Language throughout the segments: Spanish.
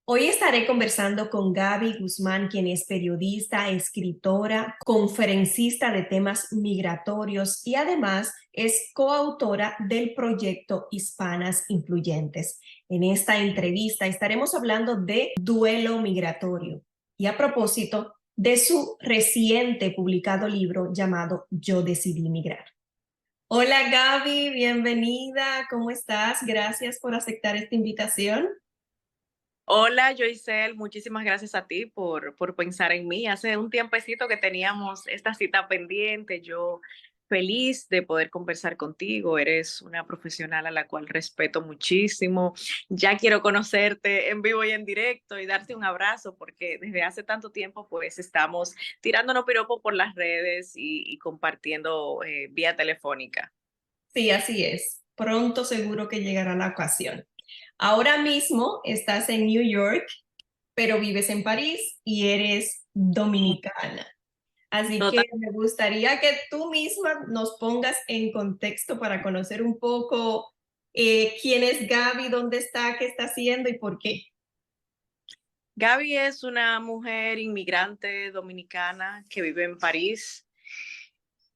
Hoy estaré conversando con Gaby Guzmán, quien es periodista, escritora, conferencista de temas migratorios y además es coautora del proyecto Hispanas Influyentes. En esta entrevista estaremos hablando de duelo migratorio y a propósito de su reciente publicado libro llamado Yo decidí migrar. Hola Gaby, bienvenida, ¿cómo estás? Gracias por aceptar esta invitación. Hola, Joycel, muchísimas gracias a ti por pensar en mí. Hace un tiempecito que teníamos esta cita pendiente. Yo feliz de poder conversar contigo. Eres una profesional a la cual respeto muchísimo. Ya quiero conocerte en vivo y en directo y darte un abrazo porque desde hace tanto tiempo pues estamos tirándonos piropos por las redes y compartiendo vía telefónica. Sí, así es. Pronto seguro que llegará la ocasión. Ahora mismo estás en New York, pero vives en París y eres dominicana. Así que Total. me gustaría que tú misma nos pongas en contexto para conocer un poco quién es Gaby, dónde está, qué está haciendo y por qué. Gaby es una mujer inmigrante dominicana que vive en París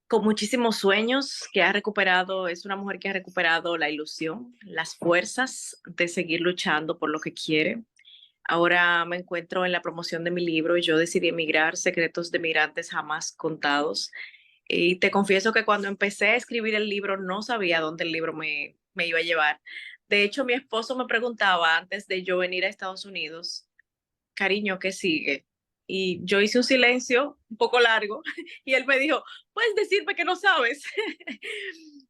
con muchísimos sueños, que ha recuperado, es una mujer que ha recuperado la ilusión, las fuerzas de seguir luchando por lo que quiere. Ahora me encuentro en la promoción de mi libro y Yo decidí emigrar, secretos de migrantes jamás contados. Y te confieso que cuando empecé a escribir el libro no sabía dónde el libro me iba a llevar. De hecho, mi esposo me preguntaba antes de yo venir a Estados Unidos, cariño, ¿qué sigue? Y yo hice un silencio un poco largo y él me dijo, puedes decirme que no sabes.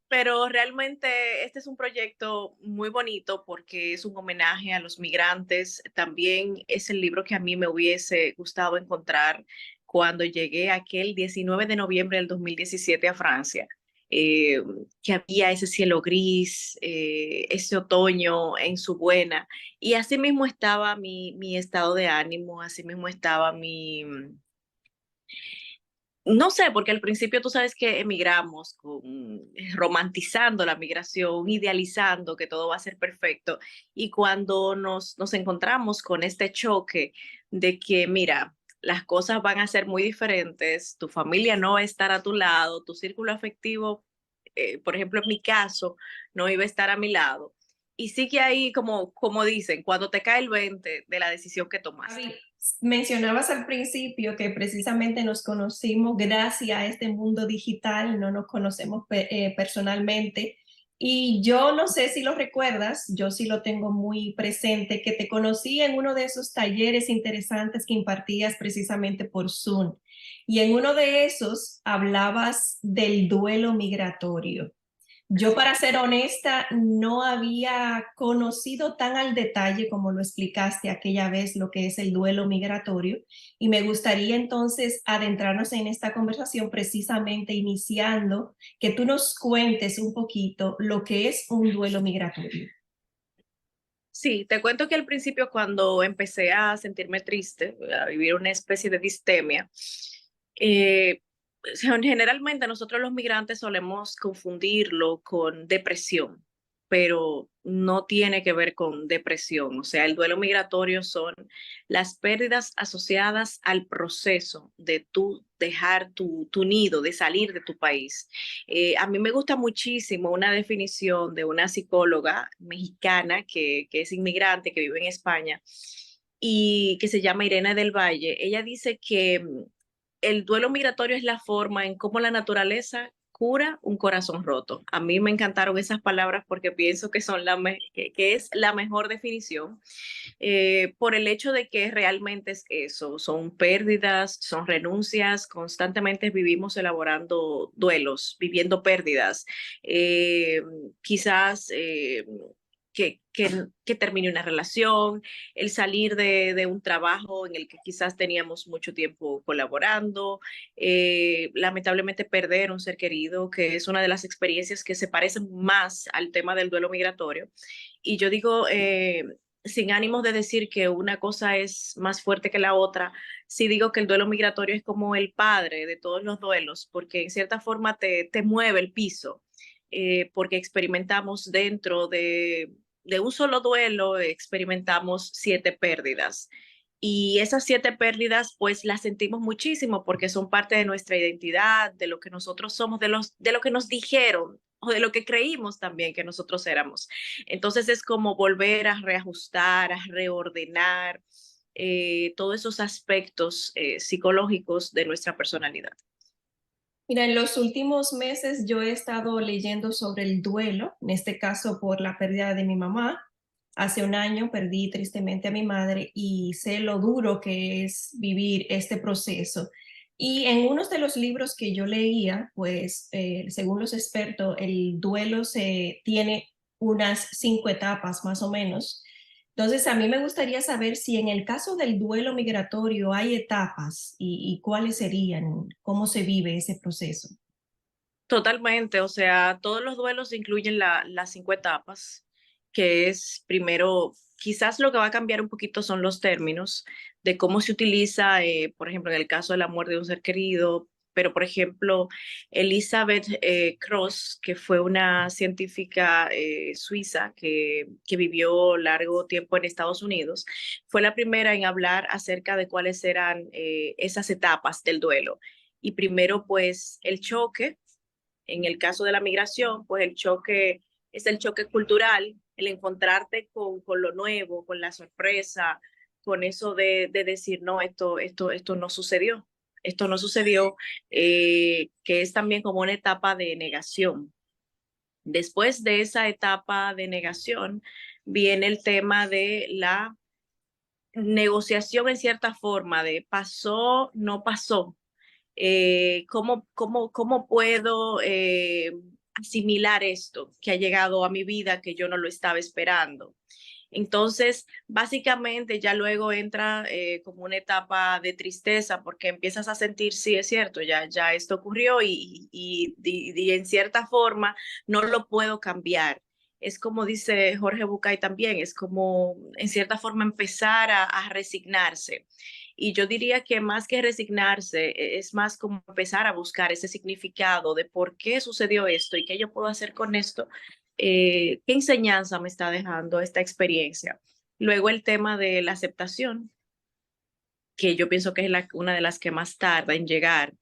Pero realmente este es un proyecto muy bonito porque es un homenaje a los migrantes. También es el libro que a mí me hubiese gustado encontrar cuando llegué aquel 19 de noviembre del 2017 a Francia. eh, que había ese cielo gris, ese otoño en su buena. Y así mismo estaba mi estado de ánimo, así mismo estaba no sé, porque al principio tú sabes que emigramos romantizando la migración, idealizando que todo va a ser perfecto. Y cuando nos encontramos con este choque de que, mira, las cosas van a ser muy diferentes, tu familia no va a estar a tu lado, tu círculo afectivo, por ejemplo, en mi caso, no iba a estar a mi lado. Y sí que ahí, como dicen, cuando te cae el 20 de la decisión que tomaste. Gaby, mencionabas al principio que precisamente nos conocimos gracias a este mundo digital, no nos conocemos personalmente. Y yo no sé si lo recuerdas, yo sí lo tengo muy presente, que te conocí en uno de esos talleres interesantes que impartías precisamente por Zoom. Y en uno de esos hablabas del duelo migratorio. Yo, para ser honesta, no había conocido tan al detalle como lo explicaste aquella vez lo que es el duelo migratorio y me gustaría entonces adentrarnos en esta conversación precisamente iniciando que tú nos cuentes un poquito lo que es un duelo migratorio. Sí, te cuento que al principio cuando empecé a sentirme triste, a vivir una especie de distemia, eh, generalmente nosotros los migrantes solemos confundirlo con depresión, pero no tiene que ver con depresión. O sea, el duelo migratorio son las pérdidas asociadas al proceso de tú dejar tu nido, de salir de tu país. A mí me gusta muchísimo una definición de una psicóloga mexicana que es inmigrante, que vive en España y que se llama Irene del Valle. Ella dice que el duelo migratorio es la forma en cómo la naturaleza cura un corazón roto. A mí me encantaron esas palabras porque pienso que son que es la mejor definición, por el hecho de que realmente es eso, son pérdidas, son renuncias, constantemente vivimos elaborando duelos, viviendo pérdidas, eh, quizás que termine una relación, el salir de un trabajo en el que quizás teníamos mucho tiempo colaborando, lamentablemente perder un ser querido, que es una de las experiencias que se parecen más al tema del duelo migratorio. Y yo digo, sin ánimos de decir que una cosa es más fuerte que la otra, sí digo que el duelo migratorio es como el padre de todos los duelos, porque en cierta forma te mueve el piso, porque experimentamos dentro de un solo duelo experimentamos 7 pérdidas. Y esas 7 pérdidas, pues las sentimos muchísimo porque son parte de nuestra identidad, de lo que nosotros somos, de lo que nos dijeron o de lo que creímos también que nosotros éramos. Entonces es como volver a reajustar, a reordenar todos esos aspectos psicológicos de nuestra personalidad. Mira, en los últimos meses yo he estado leyendo sobre el duelo, en este caso por la pérdida de mi mamá. Hace un año perdí tristemente a mi madre y sé lo duro que es vivir este proceso. Y en uno de los libros que yo leía, pues según los expertos, el duelo se tiene unas 5 etapas más o menos. Entonces, a mí me gustaría saber si en el caso del duelo migratorio hay etapas y cuáles serían, cómo se vive ese proceso. Totalmente, o sea, todos los duelos incluyen las 5 etapas, que es primero, quizás lo que va a cambiar un poquito son los términos de cómo se utiliza, por ejemplo, en el caso de la muerte de un ser querido, pero por ejemplo, Elizabeth Cross, que fue una científica suiza que vivió largo tiempo en Estados Unidos, fue la primera en hablar acerca de cuáles eran esas etapas del duelo. Y primero, pues, el choque. En el caso de la migración, pues el choque es el choque cultural, el encontrarte con lo nuevo, con la sorpresa, con eso de decir, no, esto no sucedió, esto no sucedió, que es también como una etapa de negación. Después de esa etapa de negación, viene el tema de la negociación en cierta forma, de pasó, no pasó, cómo puedo asimilar esto que ha llegado a mi vida que yo no lo estaba esperando. Entonces, básicamente ya luego entra como una etapa de tristeza porque empiezas a sentir, sí, es cierto, ya esto ocurrió y en cierta forma no lo puedo cambiar. Es como dice Jorge Bucay también, es como en cierta forma empezar a resignarse. Y yo diría que más que resignarse, es más como empezar a buscar ese significado de por qué sucedió esto y qué yo puedo hacer con esto, qué enseñanza me está dejando esta experiencia. Luego el tema de la aceptación, que yo pienso que es una de las que más tarda en llegar,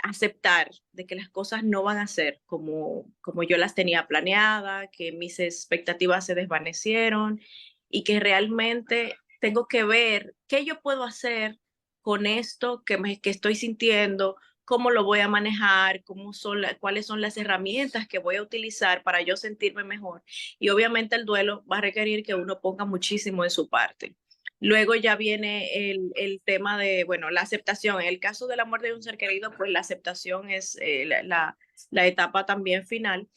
aceptar de que las cosas no van a ser como yo las tenía planeada, que mis expectativas se desvanecieron y que realmente tengo que ver qué yo puedo hacer con esto que estoy sintiendo, cómo lo voy a manejar, cuáles son las herramientas que voy a utilizar para yo sentirme mejor. Y obviamente el duelo va a requerir que uno ponga muchísimo de su parte. Luego ya viene el tema de, bueno, la aceptación. En el caso de la muerte de un ser querido, pues la aceptación es la etapa también final.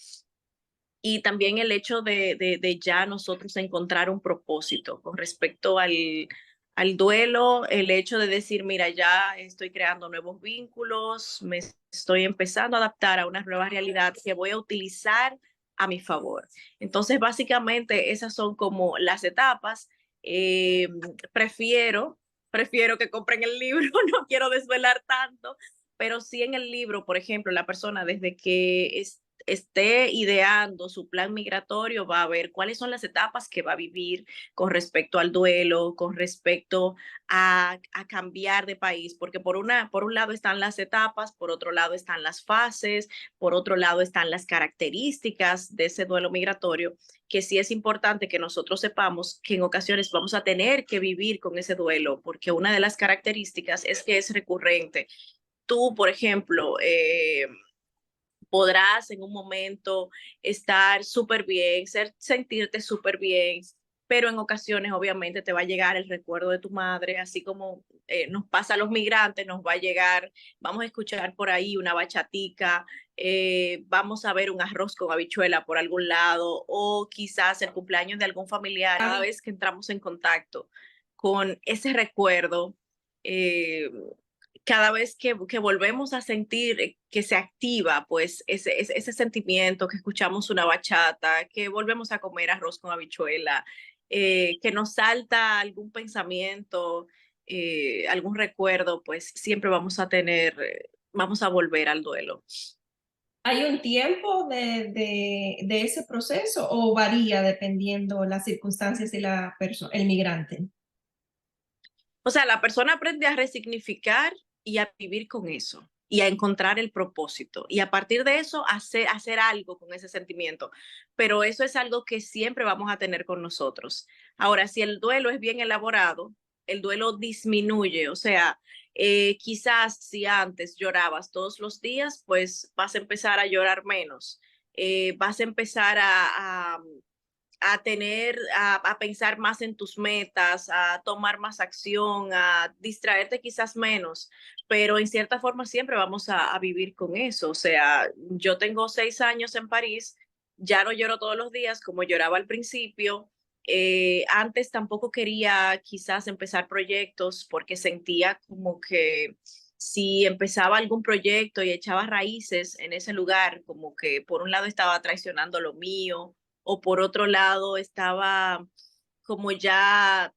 Y también el hecho de ya nosotros encontrar un propósito con respecto al duelo, el hecho de decir, mira, ya estoy creando nuevos vínculos, me estoy empezando a adaptar a una nueva realidad que voy a utilizar a mi favor. Entonces, básicamente, esas son como las etapas. Eh, prefiero, prefiero que compren el libro, no quiero desvelar tanto, pero sí en el libro, por ejemplo, la persona desde que esté ideando su plan migratorio, va a ver cuáles son las etapas que va a vivir con respecto al duelo, con respecto a cambiar de país, porque por un lado están las etapas, por otro lado están las fases, por otro lado están las características de ese duelo migratorio, que sí es importante que nosotros sepamos que en ocasiones vamos a tener que vivir con ese duelo, porque una de las características es que es recurrente. Tú, por ejemplo, podrás en un momento estar súper bien, sentirte súper bien, pero en ocasiones obviamente te va a llegar el recuerdo de tu madre, así como nos pasa a los migrantes, nos va a llegar, vamos a escuchar por ahí una bachatica, vamos a ver un arroz con habichuela por algún lado o quizás el cumpleaños de algún familiar. Cada vez que entramos en contacto con ese recuerdo, eh, cada vez que volvemos a sentir que se activa pues ese sentimiento, que escuchamos una bachata, que volvemos a comer arroz con habichuela, que nos salta algún pensamiento, algún recuerdo, pues siempre vamos a tener, vamos a volver al duelo. ¿Hay un tiempo de ese proceso o varía dependiendo las circunstancias y el migrante? O sea, la persona aprende a resignificar y a vivir con eso y a encontrar el propósito y a partir de eso hacer algo con ese sentimiento. Pero eso es algo que siempre vamos a tener con nosotros. Ahora, si el duelo es bien elaborado, el duelo disminuye. O sea, quizás si antes llorabas todos los días, pues vas a empezar a llorar menos. Vas a empezar a pensar más en tus metas, a tomar más acción, a distraerte quizás menos, pero en cierta forma siempre vamos a vivir con eso. O sea, yo tengo 6 años en París, ya no lloro todos los días como lloraba al principio. Antes tampoco quería quizás empezar proyectos porque sentía como que si empezaba algún proyecto y echaba raíces en ese lugar, como que por un lado estaba traicionando lo mío o por otro lado estaba como ya,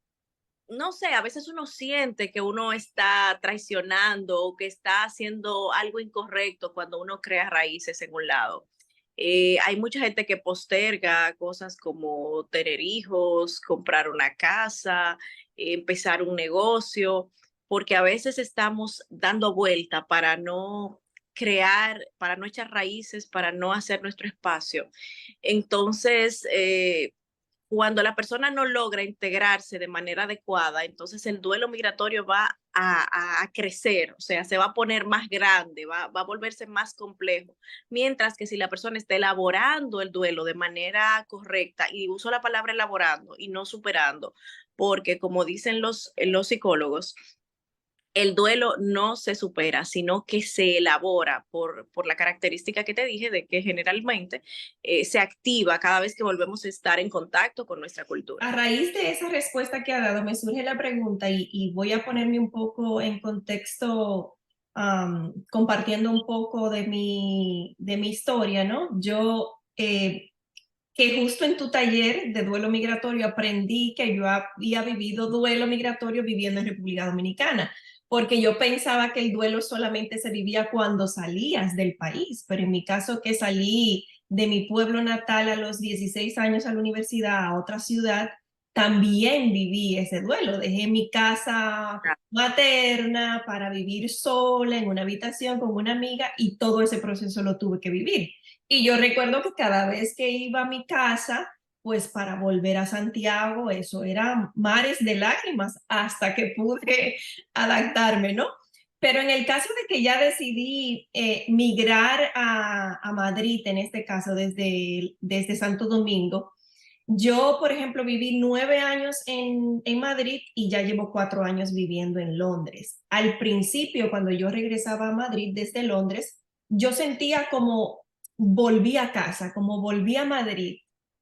no sé, a veces uno siente que uno está traicionando o que está haciendo algo incorrecto cuando uno crea raíces en un lado. Hay mucha gente que posterga cosas como tener hijos, comprar una casa, empezar un negocio, porque a veces estamos dando vuelta para no crear, para no echar raíces, para no hacer nuestro espacio. Entonces, cuando la persona no logra integrarse de manera adecuada, entonces el duelo migratorio va a crecer, o sea, se va a poner más grande, va a volverse más complejo. Mientras que si la persona está elaborando el duelo de manera correcta, y uso la palabra elaborando y no superando, porque como dicen los psicólogos, el duelo no se supera, sino que se elabora por la característica que te dije de que generalmente se activa cada vez que volvemos a estar en contacto con nuestra A cultura. raíz de esa respuesta que ha dado, me surge la pregunta y voy a ponerme un poco en contexto, compartiendo un poco de mi historia, ¿no? Yo, que justo en tu taller de duelo migratorio aprendí que yo había vivido duelo migratorio viviendo en República Dominicana, porque yo pensaba que el duelo solamente se vivía cuando salías del país, pero en mi caso que salí de mi pueblo natal a los 16 años a la universidad a otra ciudad, también viví ese duelo. Dejé mi casa materna para vivir sola en una habitación con una amiga y todo ese proceso lo tuve que vivir. Y yo recuerdo que cada vez que iba a mi casa, pues para volver a Santiago, eso era mares de lágrimas hasta que pude adaptarme, ¿no? Pero en el caso de que ya decidí migrar a Madrid, en este caso desde Santo Domingo, yo, por ejemplo, viví 9 años en Madrid y ya llevo 4 años viviendo en Londres. Al principio, cuando yo regresaba a Madrid desde Londres, yo sentía como volví a casa, como volví a Madrid.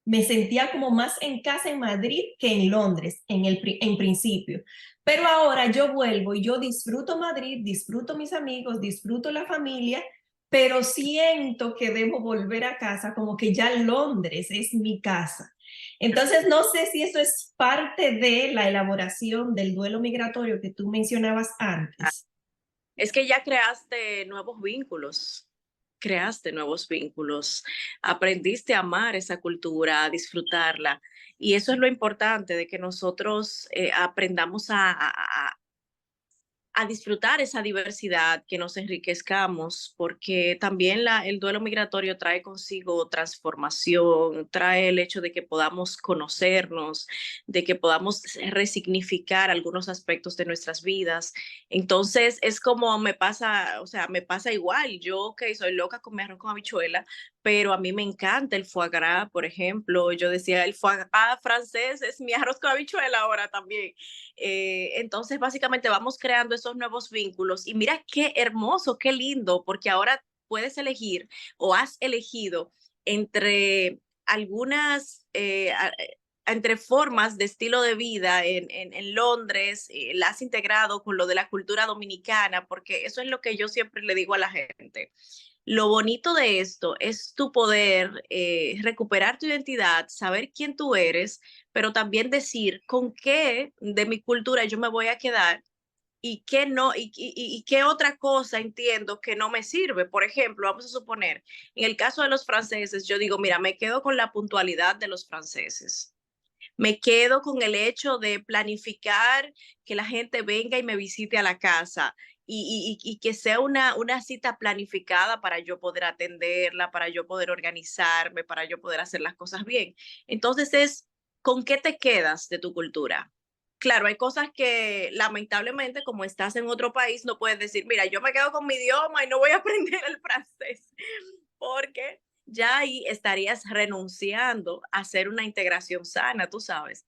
Me sentía como más en casa en Madrid que en Londres en principio. Pero ahora yo vuelvo y yo disfruto Madrid, disfruto mis amigos, disfruto la familia, pero siento que debo volver a casa, como que ya Londres es mi casa. Entonces, no sé si eso es parte de la elaboración del duelo migratorio que tú mencionabas antes. Es que ya creaste nuevos vínculos, aprendiste a amar esa cultura, a disfrutarla. Y eso es lo importante de que nosotros aprendamos a disfrutar esa diversidad, que nos enriquezcamos, porque también el duelo migratorio trae consigo transformación, trae el hecho de que podamos conocernos, de que podamos resignificar algunos aspectos de nuestras vidas. Entonces, es como me pasa, o sea, me pasa igual. Yo que soy loca con mi arroz con habichuela, pero a mí me encanta el foie gras, por ejemplo. Yo decía, el foie gras francés es mi arroz con habichuela ahora también. Entonces, básicamente vamos creando esos nuevos vínculos y mira qué hermoso, qué lindo, porque ahora puedes elegir o has elegido entre algunas, entre formas de estilo de vida en Londres, la has integrado con lo de la cultura dominicana, porque eso es lo que yo siempre le digo a la gente. Lo bonito de esto es tu poder recuperar tu identidad, saber quién tú eres, pero también decir con qué de mi cultura yo me voy a quedar y qué no, y qué otra cosa entiendo que no me sirve. Por ejemplo, vamos a suponer, en el caso de los franceses, yo digo, mira, me quedo con la puntualidad de los franceses. Me quedo con el hecho de planificar que la gente venga y me visite a la casa y que sea una cita planificada para yo poder atenderla, para yo poder organizarme, para yo poder hacer las cosas bien. Entonces es, ¿con qué te quedas de tu cultura? Claro, hay cosas que lamentablemente, como estás en otro país, no puedes decir, mira, yo me quedo con mi idioma y no voy a aprender el francés, porque ya ahí estarías renunciando a hacer una integración sana, tú sabes.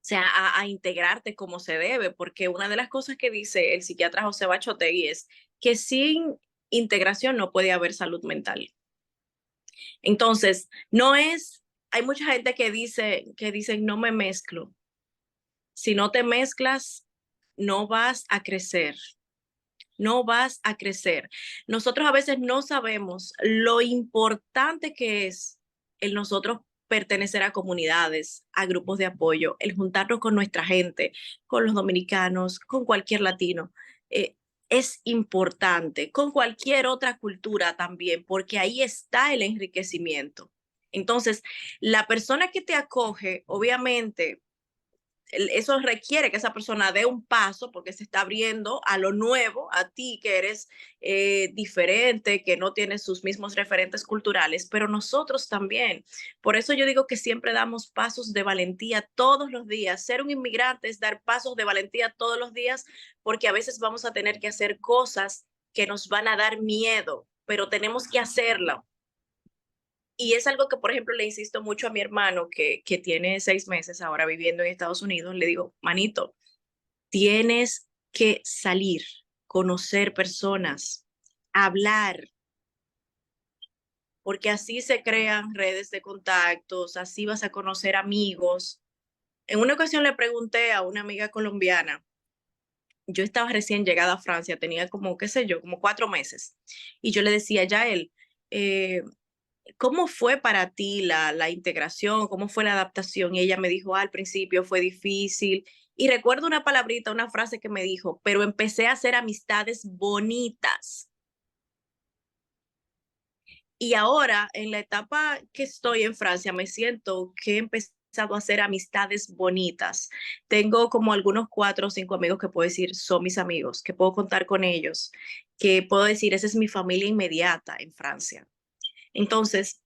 O sea, a integrarte como se debe, porque una de las cosas que dice el psiquiatra José Bachotegui es que sin integración no puede haber salud mental. Entonces, no es, hay mucha gente que dice, no me mezclo. Si no te mezclas, no vas a crecer, no vas a crecer. Nosotros a veces no sabemos lo importante que es el nosotros pertenecer a comunidades, a grupos de apoyo, el juntarnos con nuestra gente, con los dominicanos, con cualquier latino. Eh, es importante, con cualquier otra cultura también, porque ahí está el enriquecimiento. Entonces, la persona que te acoge, obviamente, eso requiere que esa persona dé un paso porque se está abriendo a lo nuevo, a ti que eres diferente, que no tienes sus mismos referentes culturales, pero nosotros también. Por eso yo digo que siempre damos pasos de valentía todos los días. Ser un inmigrante es dar pasos de valentía todos los días porque a veces vamos a tener que hacer cosas que nos van a dar miedo, pero tenemos que hacerlo. Y es algo que, por ejemplo, le insisto mucho a mi hermano que tiene 6 meses ahora viviendo en Estados Unidos. Le digo, manito, tienes que salir, conocer personas, hablar, porque así se crean redes de contactos, así vas a conocer amigos. En una ocasión le pregunté a una amiga colombiana, yo estaba recién llegada a Francia, tenía como, qué sé yo, como 4 meses, y yo le decía, ya él, eh, ¿cómo fue para ti la integración? ¿Cómo fue la adaptación? Y ella me dijo, al principio fue difícil. Y recuerdo una palabrita, una frase que me dijo, pero empecé a hacer amistades bonitas. Y ahora, en la etapa que estoy en Francia, me siento que he empezado a hacer amistades bonitas. Tengo como algunos 4 o 5 amigos que puedo decir son mis amigos, que puedo contar con ellos, que puedo decir, esa es mi familia inmediata en Francia. Entonces,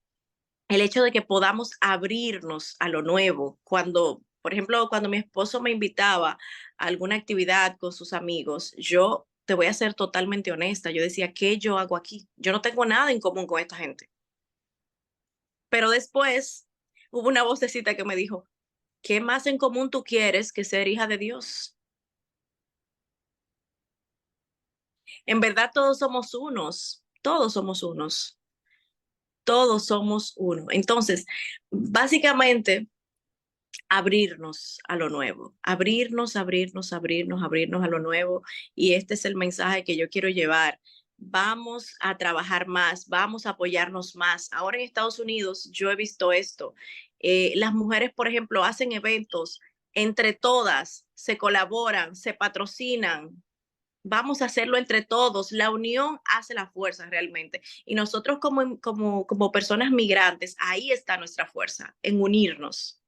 el hecho de que podamos abrirnos a lo nuevo, cuando, por ejemplo, cuando mi esposo me invitaba a alguna actividad con sus amigos, yo te voy a ser totalmente honesta, yo decía, ¿qué yo hago aquí? Yo no tengo nada en común con esta gente. Pero después hubo una vocecita que me dijo, ¿qué más en común tú quieres que ser hija de Dios? En verdad todos somos unos, todos somos unos, todos somos uno. Entonces, básicamente abrirnos a lo nuevo, abrirnos a lo nuevo. Y este es el mensaje que yo quiero llevar. Vamos a trabajar más, vamos a apoyarnos más. Ahora en Estados Unidos yo he visto esto. Las mujeres, por ejemplo, hacen eventos entre todas, se colaboran, se patrocinan. Vamos a hacerlo entre todos. La unión hace la fuerza realmente. Y nosotros como personas migrantes, ahí está nuestra fuerza, en unirnos.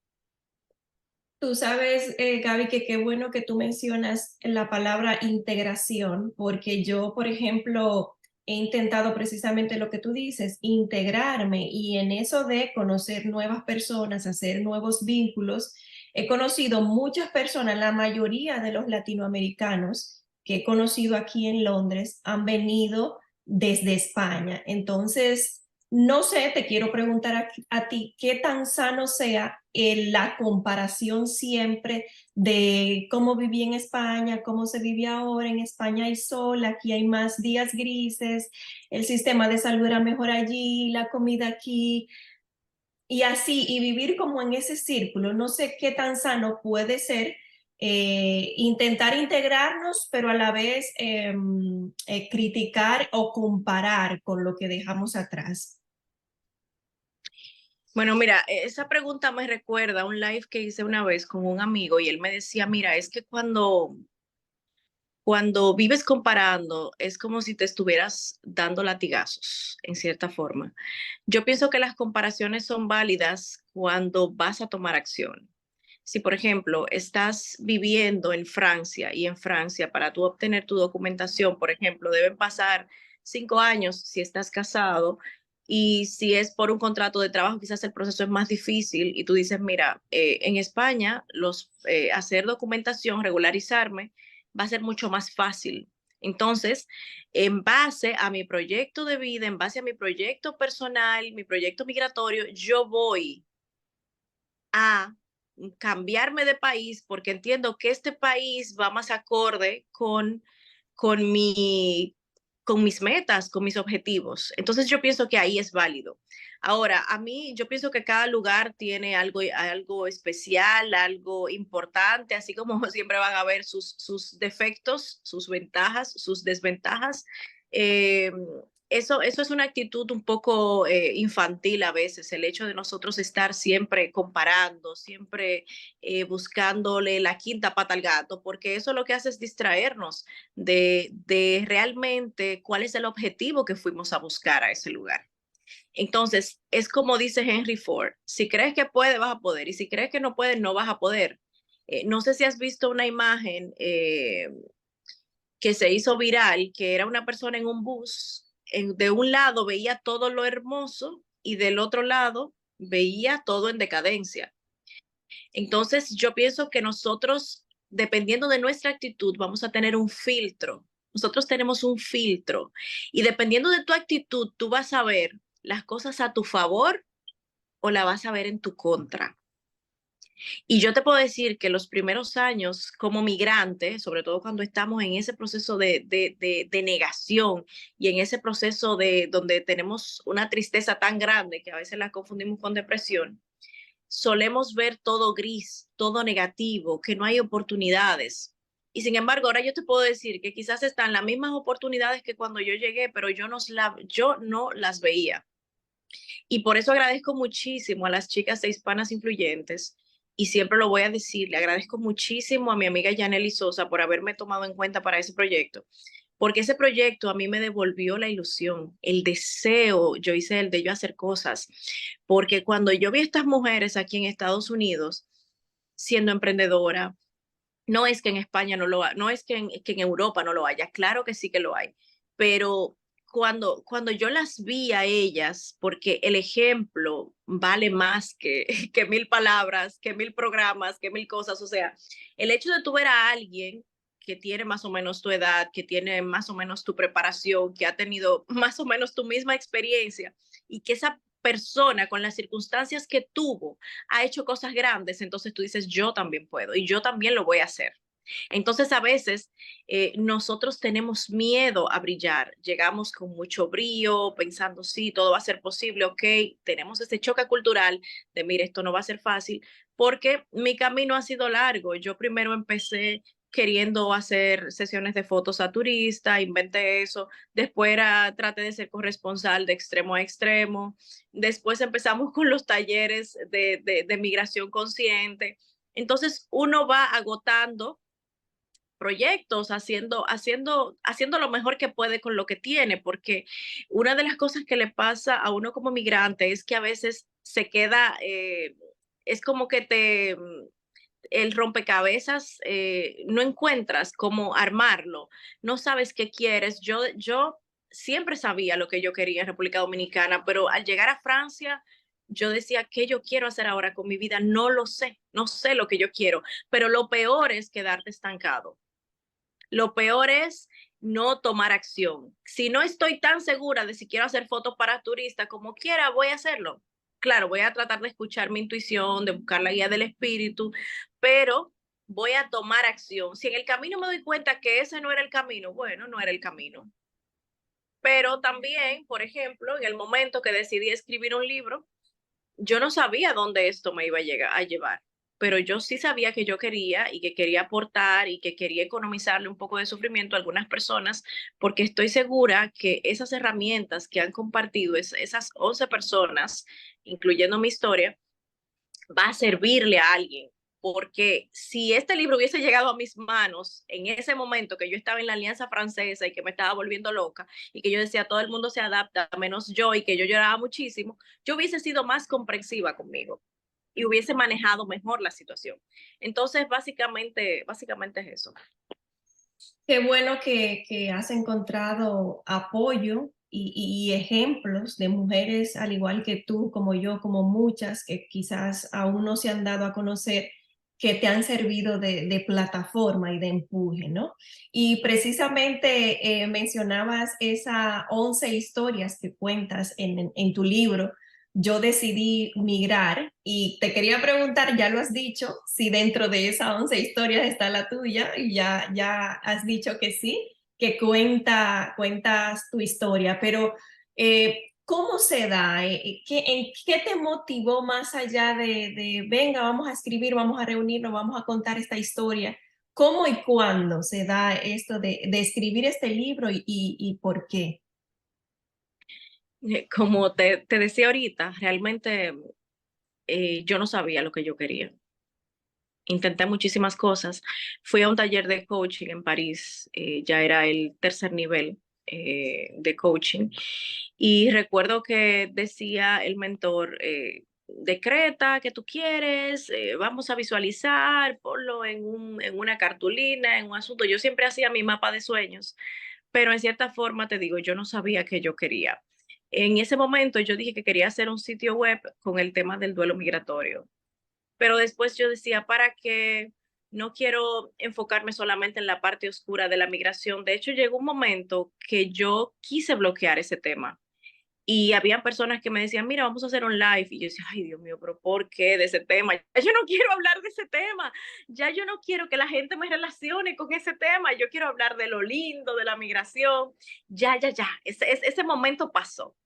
Tú sabes, Gaby, que qué bueno que tú mencionas la palabra integración, porque yo, por ejemplo, he intentado precisamente lo que tú dices, integrarme y en eso de conocer nuevas personas, hacer nuevos vínculos, he conocido muchas personas, la mayoría de los latinoamericanos que he conocido aquí en Londres han venido desde España. Entonces, no sé, te quiero preguntar a ti, ¿qué tan sano sea la comparación siempre de cómo viví en España, cómo se vive ahora? En España hay sol, aquí hay más días grises, el sistema de salud era mejor allí, la comida aquí, y así, y vivir como en ese círculo. No sé qué tan sano puede ser intentar integrarnos, pero a la vez criticar o comparar con lo que dejamos atrás. Bueno, mira, esa pregunta me recuerda a un live que hice una vez con un amigo y él me decía, mira, es que cuando cuando vives comparando, es como si te estuvieras dando latigazos, en cierta forma. Yo pienso que las comparaciones son válidas cuando vas a tomar acción. Si, por ejemplo, estás viviendo en Francia y en Francia para tú obtener tu documentación, por ejemplo, deben pasar 5 años si estás casado y si es por un contrato de trabajo, quizás el proceso es más difícil y tú dices, mira, en España hacer documentación, regularizarme, va a ser mucho más fácil. Entonces, en base a mi proyecto de vida, en base a mi proyecto personal, mi proyecto migratorio, yo voy a cambiarme de país porque entiendo que este país va más acorde con, mi, con mis metas, con mis objetivos. Entonces yo pienso que ahí es válido. Ahora, a mí yo pienso que cada lugar tiene algo especial, algo importante, así como siempre van a haber sus defectos, sus ventajas, sus desventajas. Eh, eso es una actitud un poco infantil a veces, el hecho de nosotros estar siempre comparando, siempre buscándole la quinta pata al gato, porque eso lo que hace es distraernos de realmente cuál es el objetivo que fuimos a buscar a ese lugar. Entonces, es como dice Henry Ford, si crees que puede, vas a poder, y si crees que no puedes, no vas a poder. No sé si has visto una imagen que se hizo viral, que era una persona en un bus, de un lado veía todo lo hermoso y del otro lado veía todo en decadencia. Entonces, yo pienso que nosotros, dependiendo de nuestra actitud, vamos a tener un filtro. Nosotros tenemos un filtro y dependiendo de tu actitud, tú vas a ver las cosas a tu favor o la vas a ver en tu contra. Y yo te puedo decir que los primeros años como migrante, sobre todo cuando estamos en ese proceso de negación y en ese proceso de donde tenemos una tristeza tan grande que a veces la confundimos con depresión, solemos ver todo gris, todo negativo, que no hay oportunidades. Y sin embargo, ahora yo te puedo decir que quizás están las mismas oportunidades que cuando yo llegué, pero yo no las veía. Y por eso agradezco muchísimo a las chicas de Hispanas Influyentes y siempre lo voy a decir, le agradezco muchísimo a mi amiga Yaneli Sosa por haberme tomado en cuenta para ese proyecto, porque ese proyecto a mí me devolvió la ilusión, el deseo, yo hice el de yo hacer cosas, porque cuando yo vi a estas mujeres aquí en Estados Unidos siendo emprendedora, no es que en España no lo haya, no es que en Europa no lo haya, claro que sí que lo hay, pero cuando yo las vi a ellas, porque el ejemplo vale más que 1000 palabras, que 1000 programas, que 1000 cosas, o sea, el hecho de tú ver a alguien que tiene más o menos tu edad, que tiene más o menos tu preparación, que ha tenido más o menos tu misma experiencia y que esa persona con las circunstancias que tuvo ha hecho cosas grandes, entonces tú dices, yo también puedo y yo también lo voy a hacer. Entonces a veces nosotros tenemos miedo a brillar, llegamos con mucho brío, pensando, sí, todo va a ser posible, ok, tenemos ese choque cultural de, mire, esto no va a ser fácil, porque mi camino ha sido largo. Yo primero empecé queriendo hacer sesiones de fotos a turista, inventé eso, después traté de ser corresponsal de extremo a extremo, después empezamos con los talleres de migración consciente. Entonces uno va agotando proyectos, haciendo lo mejor que puede con lo que tiene, porque una de las cosas que le pasa a uno como migrante es que a veces se queda, es como que el rompecabezas, no encuentras cómo armarlo, no sabes qué quieres. Yo siempre sabía lo que yo quería en República Dominicana, pero al llegar a Francia, yo decía, ¿qué yo quiero hacer ahora con mi vida? No lo sé, no sé lo que yo quiero, pero lo peor es quedarte estancado. Lo peor es no tomar acción. Si no estoy tan segura de si quiero hacer fotos para turistas, como quiera, voy a hacerlo. Claro, voy a tratar de escuchar mi intuición, de buscar la guía del espíritu, pero voy a tomar acción. Si en el camino me doy cuenta que ese no era el camino, bueno, no era el camino. Pero también, por ejemplo, en el momento que decidí escribir un libro, yo no sabía dónde esto me iba a llevar, pero yo sí sabía que yo quería y que quería aportar y que quería economizarle un poco de sufrimiento a algunas personas, porque estoy segura que esas herramientas que han compartido esas 11 personas, incluyendo mi historia, va a servirle a alguien, porque si este libro hubiese llegado a mis manos en ese momento que yo estaba en la Alianza Francesa y que me estaba volviendo loca y que yo decía todo el mundo se adapta menos yo y que yo lloraba muchísimo, yo hubiese sido más comprensiva conmigo y hubiese manejado mejor la situación. Entonces, básicamente es eso. Qué bueno que has encontrado apoyo y ejemplos de mujeres al igual que tú, como yo, como muchas que quizás aún no se han dado a conocer, que te han servido de plataforma y de empuje, ¿no? Y precisamente mencionabas esas 11 historias que cuentas en tu libro. Yo decidí migrar y te quería preguntar, ya lo has dicho, si dentro de esas 11 historias está la tuya y ya has dicho que sí, que cuentas tu historia, pero ¿cómo se da? En qué te motivó más allá venga, vamos a escribir, vamos a reunirnos, vamos a contar esta historia? ¿Cómo y cuándo se da esto de escribir este libro y por qué? Como te decía ahorita, realmente yo no sabía lo que yo quería. Intenté muchísimas cosas. Fui a un taller de coaching en París, ya era el tercer nivel de coaching. Y recuerdo que decía el mentor, decreta que tú quieres, vamos a visualizar, ponlo en una cartulina, en un asunto. Yo siempre hacía mi mapa de sueños, pero en cierta forma te digo, yo no sabía qué yo quería. En ese momento yo dije que quería hacer un sitio web con el tema del duelo migratorio, pero después yo decía, ¿para qué? No quiero enfocarme solamente en la parte oscura de la migración. De hecho, llegó un momento que yo quise bloquear ese tema. Y había personas que me decían, mira, vamos a hacer un live. Y yo decía, ay, Dios mío, pero ¿por qué de ese tema? Ya yo no quiero hablar de ese tema. Ya yo no quiero que la gente me relacione con ese tema. Yo quiero hablar de lo lindo, de la migración. Ya. Ese momento pasó.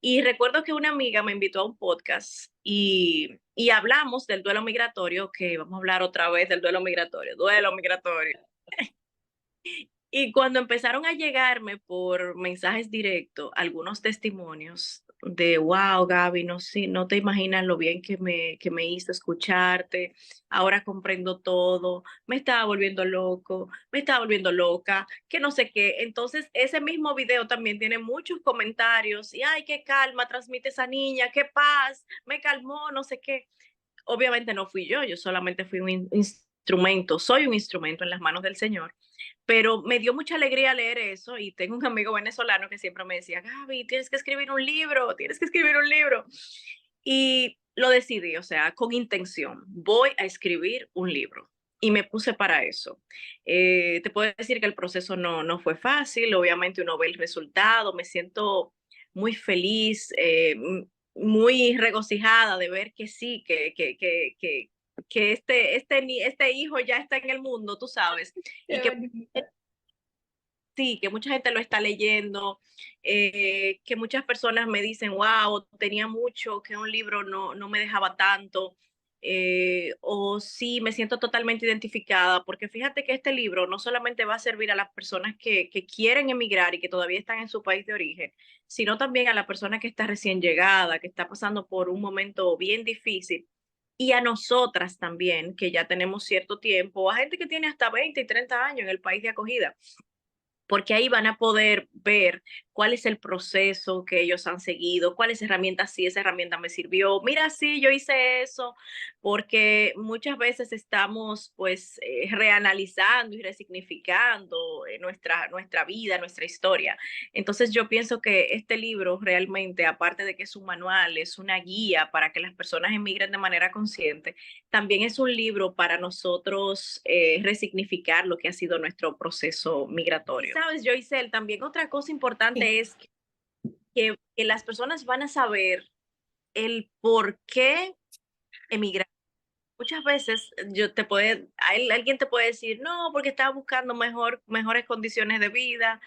Y recuerdo que una amiga me invitó a un podcast y hablamos del duelo migratorio, que vamos a hablar otra vez del duelo migratorio. Y cuando empezaron a llegarme por mensajes directos algunos testimonios de, wow, Gaby, no, sí, no te imaginas lo bien que me hizo escucharte, ahora comprendo todo, me estaba volviendo loco, me estaba volviendo loca, que no sé qué. Entonces, ese mismo video también tiene muchos comentarios y, ay, qué calma transmite esa niña, qué paz, me calmó, no sé qué. Obviamente no fui yo solamente fui un instrumento, soy un instrumento en las manos del Señor, pero me dio mucha alegría leer eso y tengo un amigo venezolano que siempre me decía, Gaby, tienes que escribir un libro, tienes que escribir un libro. Y lo decidí, o sea, con intención, voy a escribir un libro. Y me puse para eso. Te puedo decir que el proceso no fue fácil, obviamente uno ve el resultado, me siento muy feliz, muy regocijada de ver que sí, que este hijo ya está en el mundo, tú sabes, y Qué que bonito. sí, que mucha gente lo está leyendo, que muchas personas me dicen, wow, tenía mucho, que un libro no me dejaba tanto, o sí, me siento totalmente identificada, porque fíjate que este libro no solamente va a servir a las personas que quieren emigrar y que todavía están en su país de origen, sino también a la persona que está recién llegada, que está pasando por un momento bien difícil. Y a nosotras también, que ya tenemos cierto tiempo, a gente que tiene hasta 20 y 30 años en el país de acogida, porque ahí van a poder ver cuál es el proceso que ellos han seguido, cuáles herramientas sí, esa herramienta me sirvió. Mira, sí, yo hice eso, porque muchas veces estamos pues reanalizando y resignificando nuestra vida, nuestra historia. Entonces yo pienso que este libro realmente, aparte de que es un manual, es una guía para que las personas emigren de manera consciente, también es un libro para nosotros resignificar lo que ha sido nuestro proceso migratorio. Y sabes, Joycel, también otra cosa Sí. importante es que las personas van a saber el por qué emigrar. Muchas veces alguien te puede decir, no, porque estaba buscando mejores condiciones de vida,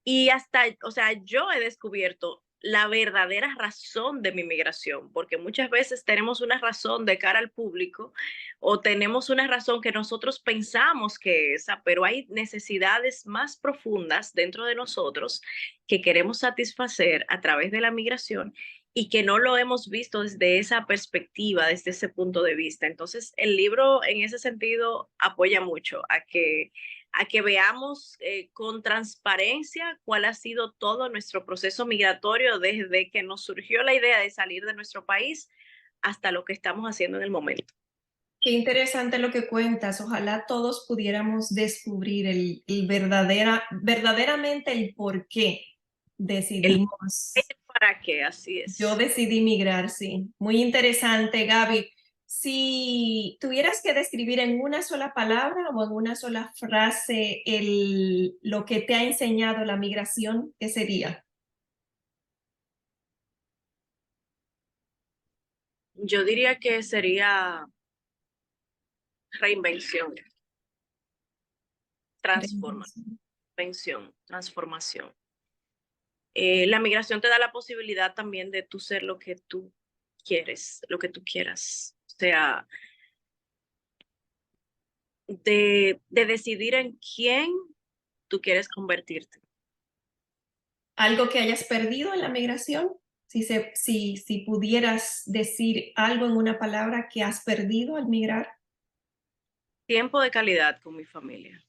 y hasta, o sea, yo he descubierto la verdadera razón de mi migración, porque muchas veces tenemos una razón de cara al público o tenemos una razón que nosotros pensamos que es esa, pero hay necesidades más profundas dentro de nosotros que queremos satisfacer a través de la migración y que no lo hemos visto desde esa perspectiva, desde ese punto de vista. Entonces, el libro en ese sentido apoya mucho a que veamos con transparencia cuál ha sido todo nuestro proceso migratorio desde que nos surgió la idea de salir de nuestro país hasta lo que estamos haciendo en el momento. Qué interesante lo que cuentas. Ojalá todos pudiéramos descubrir verdaderamente el por qué El decidimos. para qué, así Yo es. decidí migrar, sí. Muy interesante, Gaby. Si tuvieras que describir en una sola palabra o en una sola frase lo que te ha enseñado la migración, ¿qué sería? Yo diría que sería reinvención, Reinvención. transformación. La migración te da la posibilidad también de tú ser lo que tú quieres, lo que tú quieras. O sea, de decidir en quién tú quieres convertirte. ¿Algo que hayas perdido en la migración? Si pudieras decir algo en una palabra que has perdido al migrar. Tiempo de calidad con mi familia,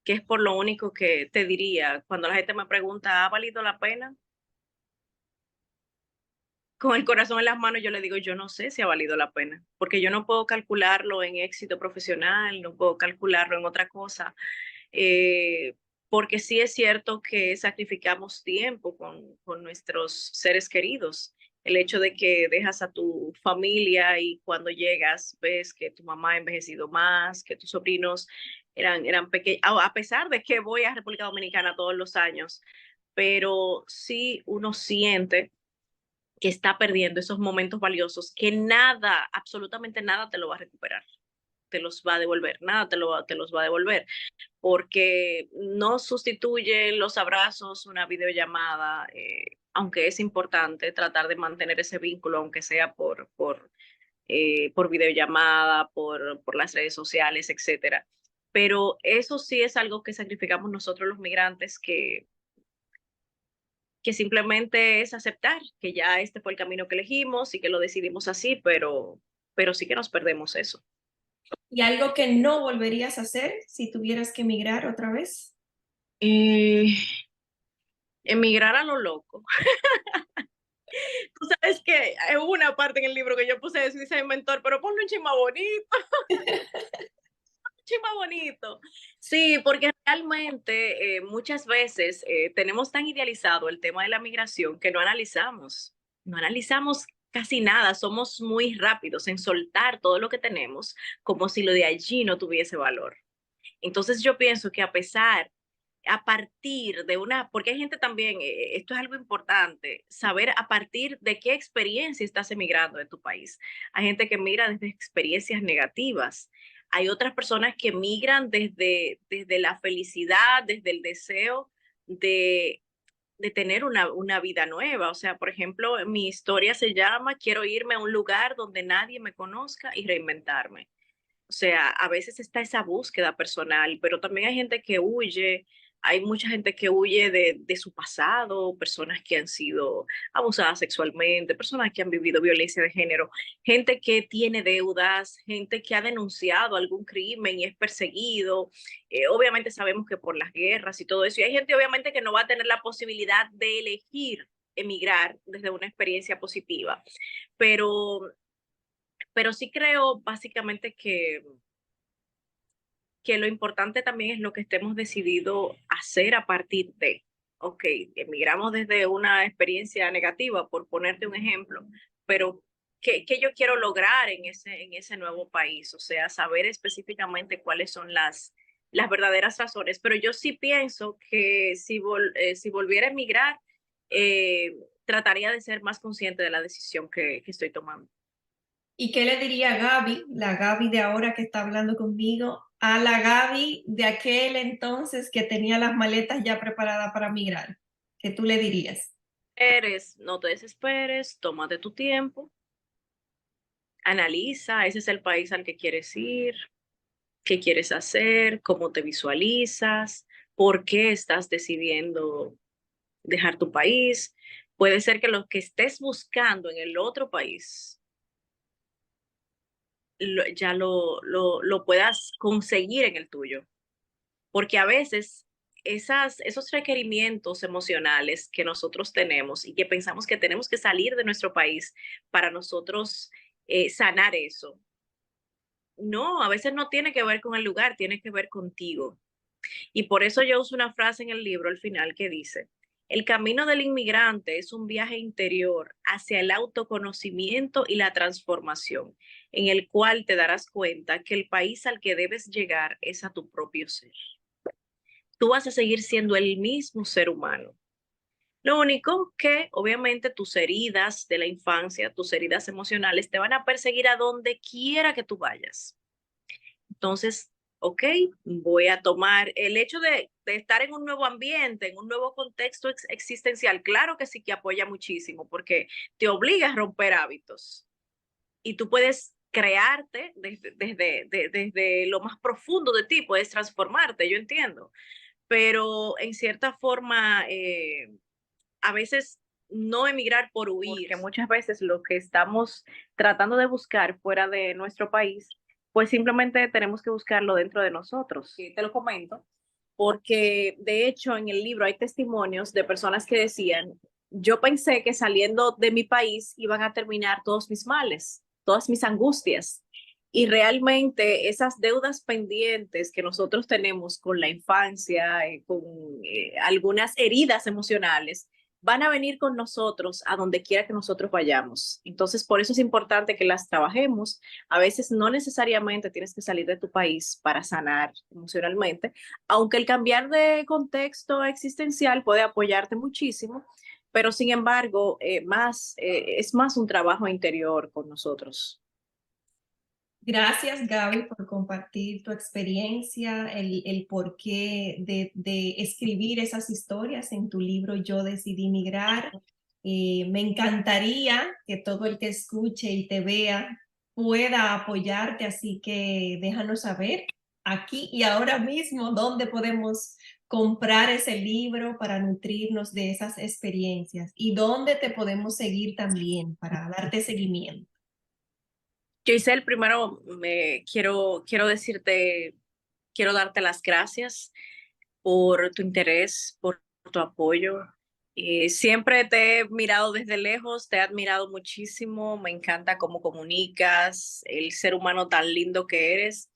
que es por lo único que te diría cuando la gente me pregunta, ¿ha valido la pena? Con el corazón en las manos yo le digo, yo no sé si ha valido la pena, porque yo no puedo calcularlo en éxito profesional, no puedo calcularlo en otra cosa, eh, porque sí es cierto que sacrificamos tiempo con nuestros seres queridos. El hecho de que dejas a tu familia y cuando llegas ves que tu mamá ha envejecido más, que tus sobrinos eran pequeños, a pesar de que voy a República Dominicana todos los años, pero sí uno siente que está perdiendo esos momentos valiosos que nada, absolutamente nada te lo va a recuperar, te los va a devolver, nada te los va a devolver, porque no sustituye los abrazos, una videollamada, aunque es importante tratar de mantener ese vínculo, aunque sea por videollamada, por las redes sociales, etcétera. Pero eso sí es algo que sacrificamos nosotros los migrantes, que simplemente es aceptar que ya este fue el camino que elegimos y que lo decidimos así, pero sí que nos perdemos eso. ¿Y algo que no volverías a hacer si tuvieras que emigrar otra vez? Eh, Emigrar a lo loco. Tú sabes que hay una parte en el libro que yo puse eso, dice mi mentor, pero ponle un chisme bonito, un chisme bonito. Sí, porque realmente muchas veces tenemos tan idealizado el tema de la migración que no analizamos casi nada, somos muy rápidos en soltar todo lo que tenemos como si lo de allí no tuviese valor. Entonces yo pienso que a partir de una, porque hay gente también, esto es algo importante, saber a partir de qué experiencia estás emigrando de tu país. Hay gente que migra desde experiencias negativas. Hay otras personas que migran desde la felicidad, desde el deseo de, de tener una vida nueva. O sea, por ejemplo, mi historia se llama Quiero irme a un lugar donde nadie me conozca y reinventarme. O sea, a veces está esa búsqueda personal, pero también hay gente que huye, hay mucha gente que huye de su pasado, personas que han sido abusadas sexualmente, personas que han vivido violencia de género, gente que tiene deudas, gente que ha denunciado algún crimen y es perseguido. Obviamente sabemos que por las guerras y todo eso, y hay gente obviamente que no va a tener la posibilidad de elegir emigrar desde una experiencia positiva, pero sí creo básicamente que lo importante también es lo que estemos decididos hacer a partir de, ok, emigramos desde una experiencia negativa, por ponerte un ejemplo, pero ¿qué yo quiero lograr en ese nuevo país? O sea, saber específicamente cuáles son las verdaderas razones. Pero yo sí pienso que si volviera a emigrar, eh, trataría de ser más consciente de la decisión que estoy tomando. ¿Y qué le diría Gaby, la Gaby de ahora que está hablando conmigo, a la Gaby de aquel entonces que tenía las maletas ya preparadas para migrar? ¿Qué tú le dirías? No te desesperes, tómate tu tiempo, analiza, ese es el país al que quieres ir, qué quieres hacer, cómo te visualizas, por qué estás decidiendo dejar tu país, puede ser que lo que estés buscando en el otro país ya lo puedas conseguir en el tuyo. Porque a veces esos requerimientos emocionales que nosotros tenemos y que pensamos que tenemos que salir de nuestro país para nosotros sanar eso, no, a veces no tiene que ver con el lugar, tiene que ver contigo. Y por eso yo uso una frase en el libro al final que dice, el camino del inmigrante es un viaje interior hacia el autoconocimiento y la transformación, en el cual te darás cuenta que el país al que debes llegar es a tu propio ser. Tú vas a seguir siendo el mismo ser humano. Lo único que obviamente tus heridas de la infancia, tus heridas emocionales te van a perseguir a donde quiera que tú vayas. Entonces, ok, voy a tomar el hecho de estar en un nuevo ambiente, en un nuevo contexto existencial. Claro que sí que apoya muchísimo porque te obliga a romper hábitos y tú puedes crearte desde lo más profundo de ti, puedes transformarte, yo entiendo, pero en cierta forma, a veces no emigrar por huir, porque muchas veces lo que estamos tratando de buscar fuera de nuestro país, pues simplemente tenemos que buscarlo dentro de nosotros. Y te lo comento, porque de hecho en el libro hay testimonios de personas que decían, yo pensé que saliendo de mi país iban a terminar todos mis males, todas mis angustias. Y realmente esas deudas pendientes que nosotros tenemos con la infancia, con algunas heridas emocionales, van a venir con nosotros a donde quiera que nosotros vayamos. Entonces, por eso es importante que las trabajemos. A veces no necesariamente tienes que salir de tu país para sanar emocionalmente, aunque el cambiar de contexto existencial puede apoyarte muchísimo, pero sin embargo, es más un trabajo interior con nosotros. Gracias, Gaby, por compartir tu experiencia, el porqué de escribir esas historias en tu libro Yo decidí migrar. Me encantaría que todo el que escuche y te vea pueda apoyarte, así que déjanos saber aquí y ahora mismo dónde podemos comprar ese libro para nutrirnos de esas experiencias y dónde te podemos seguir también para darte seguimiento. Giselle, primero quiero decirte, quiero darte las gracias por tu interés, por tu apoyo. Siempre te he mirado desde lejos, te he admirado muchísimo, me encanta cómo comunicas, el ser humano tan lindo que eres.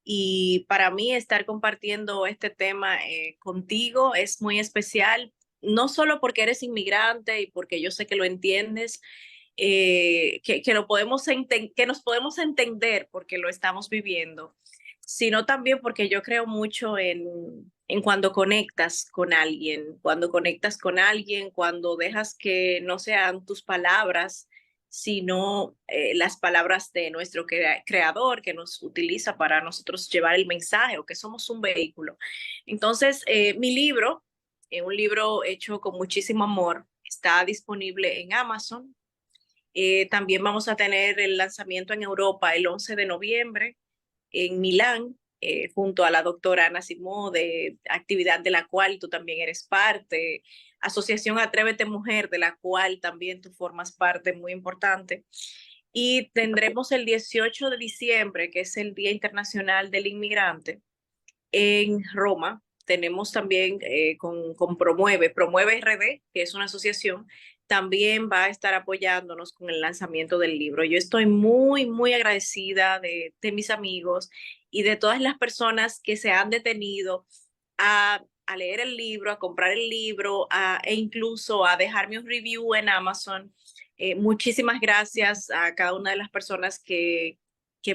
Y para mí estar compartiendo este tema contigo es muy especial, no solo porque eres inmigrante y porque yo sé que lo entiendes, que que nos podemos entender porque lo estamos viviendo, sino también porque yo creo mucho en cuando conectas con alguien, cuando dejas que no sean tus palabras, sino las palabras de nuestro creador que nos utiliza para nosotros llevar el mensaje o que somos un vehículo. Entonces, mi libro, un libro hecho con muchísimo amor, está disponible en Amazon. También vamos a tener el lanzamiento en Europa el 11 de noviembre en Milán, junto a la doctora Ana Simó, de actividad de la cual tú también eres parte, Asociación Atrévete Mujer, de la cual también tú formas parte muy importante. Y tendremos el 18 de diciembre, que es el Día Internacional del Inmigrante, en Roma. Tenemos también con Promueve RD, que es una asociación, también va a estar apoyándonos con el lanzamiento del libro. Yo estoy muy agradecida de mis amigos y de todas las personas que se han detenido a leer el libro, a comprar el libro, e incluso a dejarme un review en Amazon. Muchísimas gracias a cada una de las personas que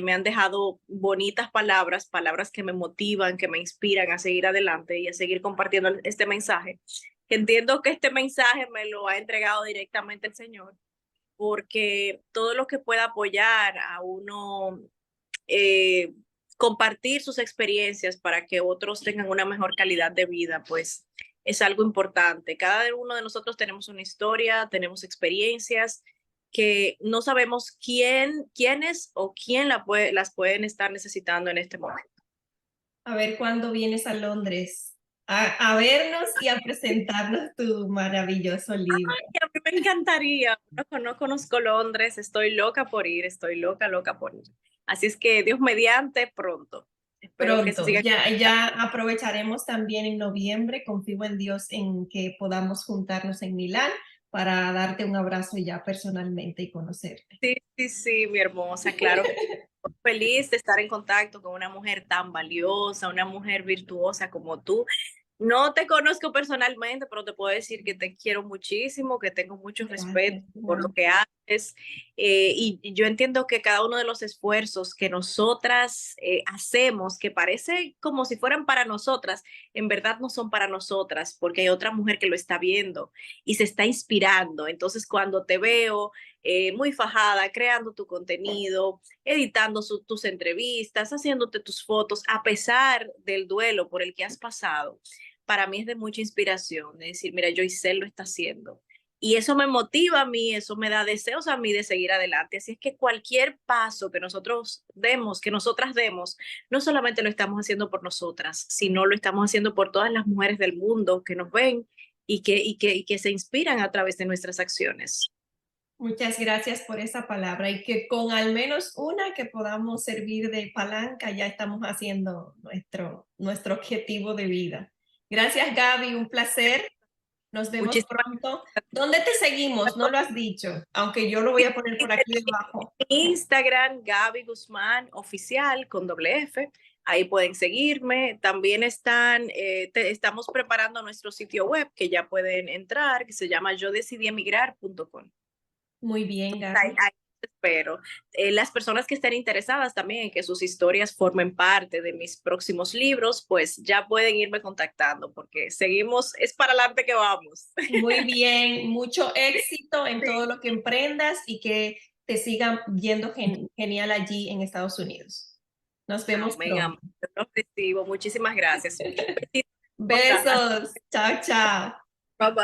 me han dejado bonitas palabras, palabras que me motivan, que me inspiran a seguir adelante y a seguir compartiendo este mensaje. Entiendo que este mensaje me lo ha entregado directamente el Señor, porque todo lo que pueda apoyar a uno, eh, compartir sus experiencias para que otros tengan una mejor calidad de vida, pues es algo importante. Cada uno de nosotros tenemos una historia, tenemos experiencias que no sabemos quiénes o quién las pueden estar necesitando en este momento. A ver cuándo vienes a Londres a vernos y a presentarnos tu maravilloso libro. A mí me encantaría. No conozco Londres, estoy loca por ir, estoy loca, loca por ir. Así es que Dios mediante pronto. Espero que se Pronto, siga. ya aprovecharemos también en noviembre. Confío en Dios en que podamos juntarnos en Milán para darte un abrazo ya personalmente y conocerte. Sí, sí, sí, mi hermosa, claro que feliz de estar en contacto con una mujer tan valiosa, una mujer virtuosa como tú. No te conozco personalmente, pero te puedo decir que te quiero muchísimo, que tengo mucho respeto Gracias, por lo igual. que haces. Y yo entiendo que cada uno de los esfuerzos que nosotras hacemos, que parece como si fueran para nosotras, en verdad no son para nosotras, porque hay otra mujer que lo está viendo y se está inspirando. Entonces, cuando te veo muy fajada, creando tu contenido, editando tus entrevistas, haciéndote tus fotos, a pesar del duelo por el que has pasado, para mí es de mucha inspiración, de decir, mira, Joycel lo está haciendo. Y eso me motiva a mí, eso me da deseos a mí de seguir adelante. Así es que cualquier paso que nosotros demos, que nosotras demos, no solamente lo estamos haciendo por nosotras, sino lo estamos haciendo por todas las mujeres del mundo que nos ven y que se inspiran a través de nuestras acciones. Muchas gracias por esa palabra y que con al menos una que podamos servir de palanca ya estamos haciendo nuestro objetivo de vida. Gracias, Gaby, un placer. Nos vemos Muchísimas pronto. ¿Dónde te seguimos? No lo has dicho, aunque yo lo voy a poner por aquí debajo. Instagram, Gaby Guzmán Oficial con doble F. Ahí pueden seguirme. También estamos preparando nuestro sitio web que ya pueden entrar, que se llama yodecidiemigrar.com. Muy bien, Ahí, Gaby. ahí espero. Las personas que estén interesadas también en que sus historias formen parte de mis próximos libros, pues ya pueden irme contactando porque seguimos, es para adelante que vamos. Muy bien, mucho éxito en todo lo que emprendas y que te sigan yendo genial allí en Estados Unidos. Nos vemos Amén, amén. pronto. Yo los recibo. Muchísimas gracias. Besos. Chao, chao. Bye bye.